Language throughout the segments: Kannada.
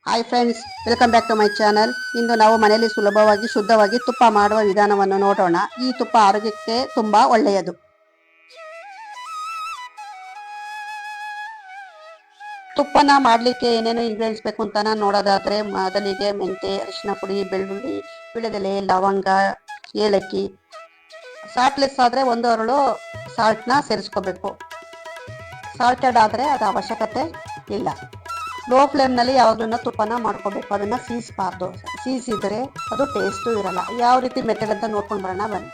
Hi friends, welcome back to my channel. ಇಂದು ನಾವು ಮನೆಯಲ್ಲಿ ಸುಲಭವಾಗಿ ಶುದ್ಧವಾಗಿ ತುಪ್ಪ ಮಾಡುವ ವಿಧಾನವನ್ನು ನೋಡೋಣ. ಈ ತುಪ್ಪ ಆರೋಗ್ಯಕ್ಕೆ ತುಂಬಾ ಒಳ್ಳೆಯದು. ತುಪ್ಪನ ಮಾಡಲಿಕ್ಕೆ ಏನೇನು ಇಂಗ್ರೀಡಿಯೆಂಟ್ಸ್ ಬೇಕು ಅಂತ ನೋಡೋದಾದ್ರೆ, ಮೊದಲಿಗೆ ಮೆಂತೆ, ಅರಿಶಿನ ಪುಡಿ, ಬೆಳ್ಳುಳ್ಳಿ, ವಿಳೆದೆಲೆ, ಲವಂಗ, ಏಲಕ್ಕಿ. ಸಾಲ್ಟ್ಲೆಸ್ ಆದರೆ ಒಂದು ಅರಳು ಸಾಲ್ಟ್ನ ಸೇರಿಸ್ಕೋಬೇಕು. ಸಾಲ್ಟೆಡ್ ಆದರೆ ಅದು ಅವಶ್ಯಕತೆ ಇಲ್ಲ. ಲೋ ಫ್ಲೇಮ್ನಲ್ಲಿ ಯಾವಾಗಲೂ ತುಪ್ಪನ ಮಾಡ್ಕೋಬೇಕು. ಅದನ್ನು ಸೀಸಬಾರ್ದು. ಸೀಸಿದರೆ ಅದು ಟೇಸ್ಟು ಇರಲ್ಲ. ಯಾವ ರೀತಿ ಮೆಥಡ್ ಅಂತ ನೋಡ್ಕೊಂಡು ಬರೋಣ ಬನ್ನಿ.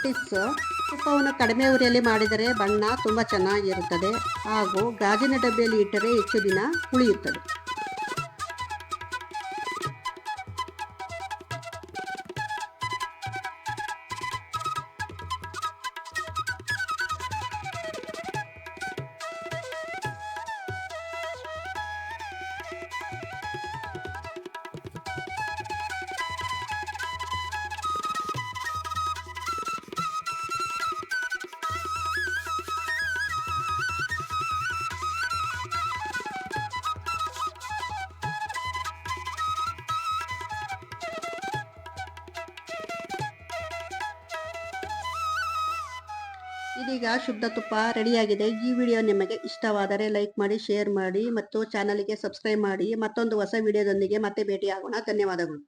ಟಿಪ್ಸ್: ತುಪ್ಪವನ್ನು ಕಡಿಮೆ ಉರಿಯಲ್ಲಿ ಮಾಡಿದರೆ ಬಣ್ಣ ತುಂಬ ಚೆನ್ನಾಗಿರುತ್ತದೆ ಹಾಗೂ ಗಾಜಿನ ಡಬ್ಬಿಯಲ್ಲಿ ಇಟ್ಟರೆ ಹೆಚ್ಚು ದಿನ ಉಳಿಯುತ್ತದೆ. ಇದೀಗ ಶುದ್ಧ ತುಪ್ಪ ರೆಡಿಯಾಗಿದೆ. ಈ ವಿಡಿಯೋ ನಿಮಗೆ ಇಷ್ಟವಾದರೆ ಲೈಕ್ ಮಾಡಿ, ಶೇರ್ ಮಾಡಿ ಮತ್ತು ಚಾನಲ್ಗೆ ಸಬ್ಸ್ಕ್ರೈಬ್ ಮಾಡಿ. ಮತ್ತೊಂದು ಹೊಸ ವಿಡಿಯೋದೊಂದಿಗೆ ಮತ್ತೆ ಭೇಟಿಯಾಗೋಣ. ಧನ್ಯವಾದಗಳು.